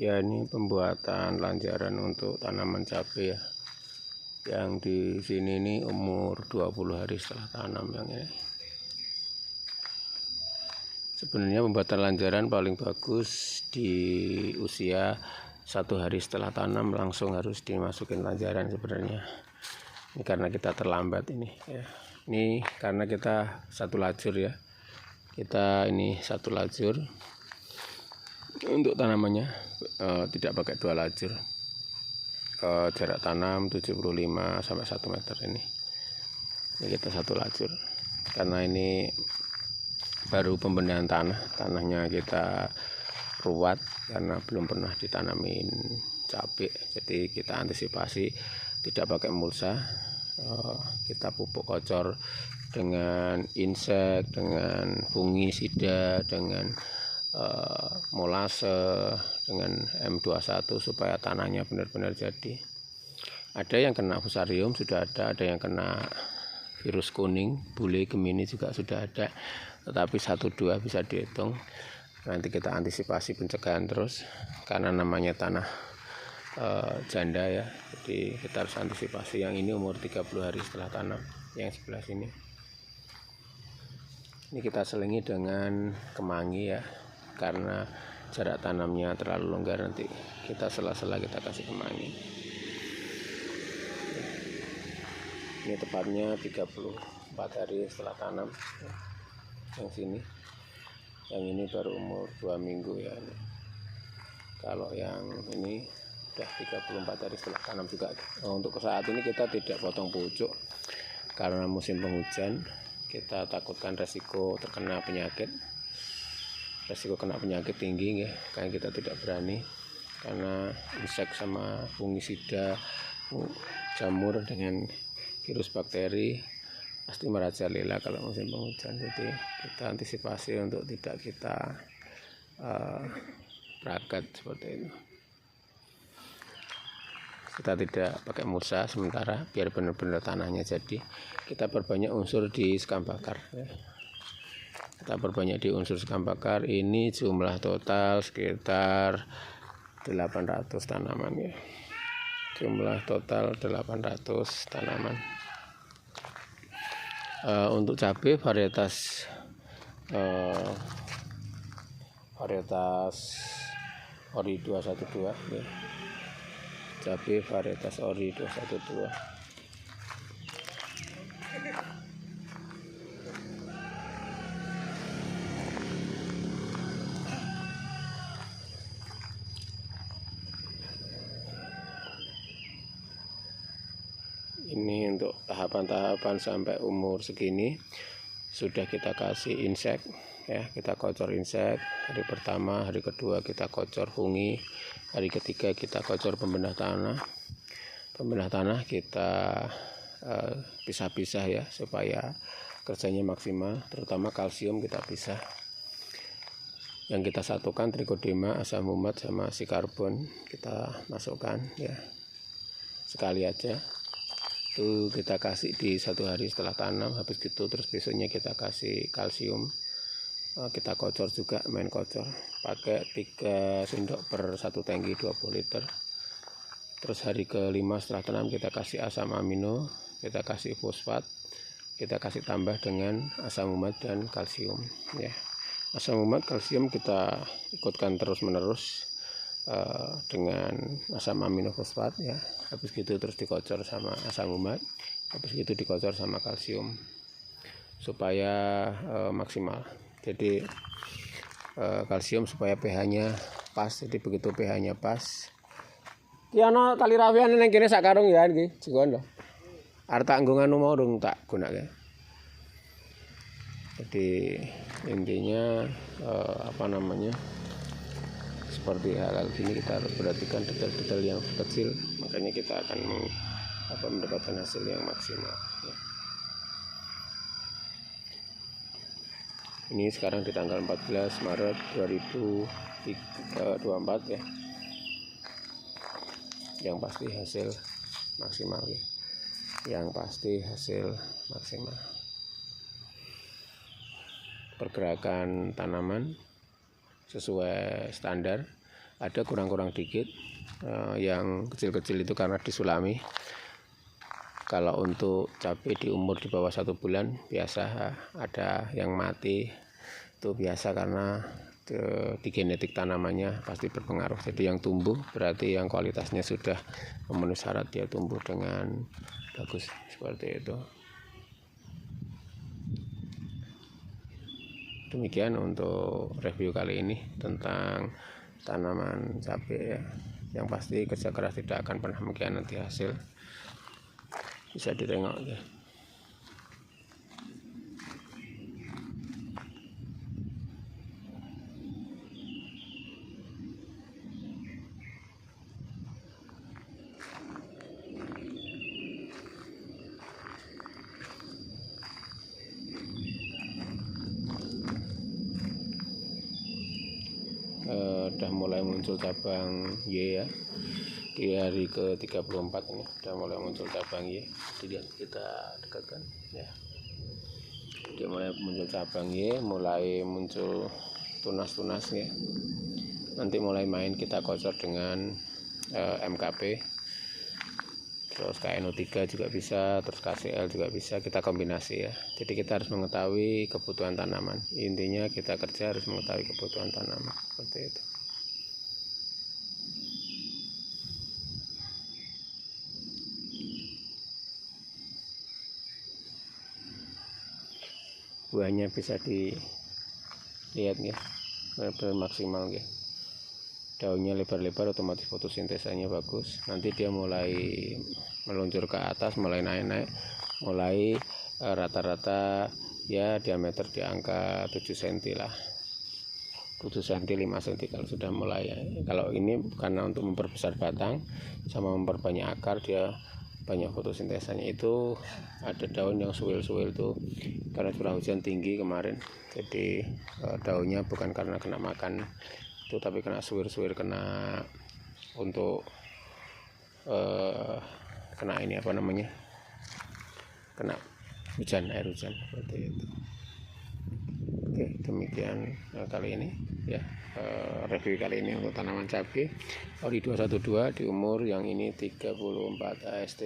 Ya, ini pembuatan lanjaran untuk tanaman cabai ya. Yang di sini ini umur 20 hari setelah tanam yang ini. Sebenarnya pembuatan lanjaran paling bagus di usia 1 hari setelah tanam langsung harus dimasukin lanjaran sebenarnya. Ini karena kita terlambat ini ya. Ini karena kita satu lajur ya. Kita ini satu lajur. Untuk tanamannya tidak pakai 2 lajur. Jarak tanam 75 sampai 1 meter ini kita satu lajur karena ini baru pembenahan tanahnya kita ruat karena belum pernah ditanamin cabai, jadi kita antisipasi tidak pakai mulsa, kita pupuk kocor dengan insek, dengan fungisida, dengan molase, dengan M21 supaya tanahnya benar-benar jadi. Ada yang kena fusarium sudah ada yang kena virus kuning, bule gemini juga sudah ada, tetapi 1-2 bisa dihitung. Nanti kita antisipasi pencegahan terus karena namanya tanah janda ya, jadi kita harus antisipasi. Yang ini umur 30 hari setelah tanam, yang sebelah sini ini kita selingi dengan kemangi ya, karena jarak tanamnya terlalu longgar, nanti kita sela-sela kita kasih kemangi. Ini tepatnya 34 hari setelah tanam yang sini. Yang ini baru umur 2 minggu ya ini. Kalau yang ini udah 34 hari setelah tanam juga. Untuk saat ini kita tidak potong pucuk karena musim penghujan, kita takutkan resiko terkena penyakit. Resiko kena penyakit tinggi ya, karena kita tidak berani karena insek sama fungisida, jamur dengan virus bakteri pasti merajalela kalau musim penghujan. Jadi kita antisipasi untuk tidak kita peragat seperti itu. Kita tidak pakai mulsa sementara biar benar-benar tanahnya jadi. Kita perbanyak unsur di sekam bakar ya. Kita perbanyak di unsur sekam bakar. Ini jumlah total sekitar 800 tanaman ya. Jumlah total 800 tanaman. Untuk cabai varietas Ori 212 ya. Cabai varietas Ori 212. Ini untuk tahapan-tahapan sampai umur segini sudah kita kasih insek ya, kita kocor insek hari pertama, hari kedua kita kocor fungi, hari ketiga kita kocor pembenah tanah. Pembenah tanah kita pisah-pisah ya supaya kerjanya maksimal, terutama kalsium kita pisah. Yang kita satukan trichodema, asam umat sama si karbon kita masukkan ya, sekali aja. Itu kita kasih di 1 hari setelah tanam, habis gitu terus besoknya kita kasih kalsium. Kita kocor juga, main kocor pakai 3 sendok per 1 tangki 20 liter. Terus hari ke-5 setelah tanam kita kasih asam amino, kita kasih fosfat, kita kasih tambah dengan asam umat dan kalsium ya. Asam umat, kalsium kita ikutkan terus menerus dengan asam amino fosfat ya. Habis gitu terus dikocor sama asam umat, habis gitu dikocor sama kalsium supaya maksimal. Jadi kalsium supaya pH-nya pas. Jadi begitu pH-nya pas, ki ana tali rawian ning kene sak karung ya iki jikon lho. Arep tak nggo nganu mau dong tak gunake. Jadi intinya seperti hal-hal gini kita harus perhatikan detail-detail yang kecil, makanya kita akan mendapatkan hasil yang maksimal ya. Ini sekarang di tanggal 14 Maret 2024 ya. Yang pasti hasil maksimal ya. Yang pasti hasil maksimal. Pergerakan tanaman sesuai standar, ada kurang-kurang dikit. Yang kecil-kecil itu karena disulami. Kalau untuk cabai di umur di bawah 1 bulan biasa ada yang mati, itu biasa karena di genetik tanamannya pasti berpengaruh. Jadi yang tumbuh berarti yang kualitasnya sudah memenuhi syarat, dia tumbuh dengan bagus seperti itu. Demikian untuk review kali ini tentang tanaman cabai ya. Yang pasti kerja keras tidak akan pernah mengkhianati hasil, bisa ditengok ya. Udah mulai muncul cabang Y ya, di hari ke-34 ini udah mulai muncul cabang Y. Jadi kita dekatkan ya, dia mulai muncul cabang Y, mulai muncul tunas-tunas ya. Nanti mulai main kita kocor dengan MKP, terus KNO3 juga bisa, terus KCL juga bisa, kita kombinasi ya. Jadi kita harus mengetahui kebutuhan tanaman, intinya kita kerja harus mengetahui kebutuhan tanaman, seperti itu. Buahnya bisa dilihat ya, benar-benar maksimal ya. Daunnya lebar-lebar, otomatis fotosintesanya bagus. Nanti dia mulai meluncur ke atas, mulai naik-naik, mulai rata-rata ya diameter di angka 7 cm lah, 7 cm 5 cm kalau sudah mulai ya. Kalau ini karena untuk memperbesar batang sama memperbanyak akar, dia banyak fotosintesanya. Itu ada daun yang suwil-suwil tuh karena curah hujan tinggi kemarin, jadi daunnya bukan karena kena makan itu, tapi kena suwir-suwir, kena untuk kena ini apa namanya, kena hujan, air hujan, seperti itu. Oke, demikian kali ini ya, review kali ini untuk tanaman cabai Ori 212 di umur yang ini 34 AST.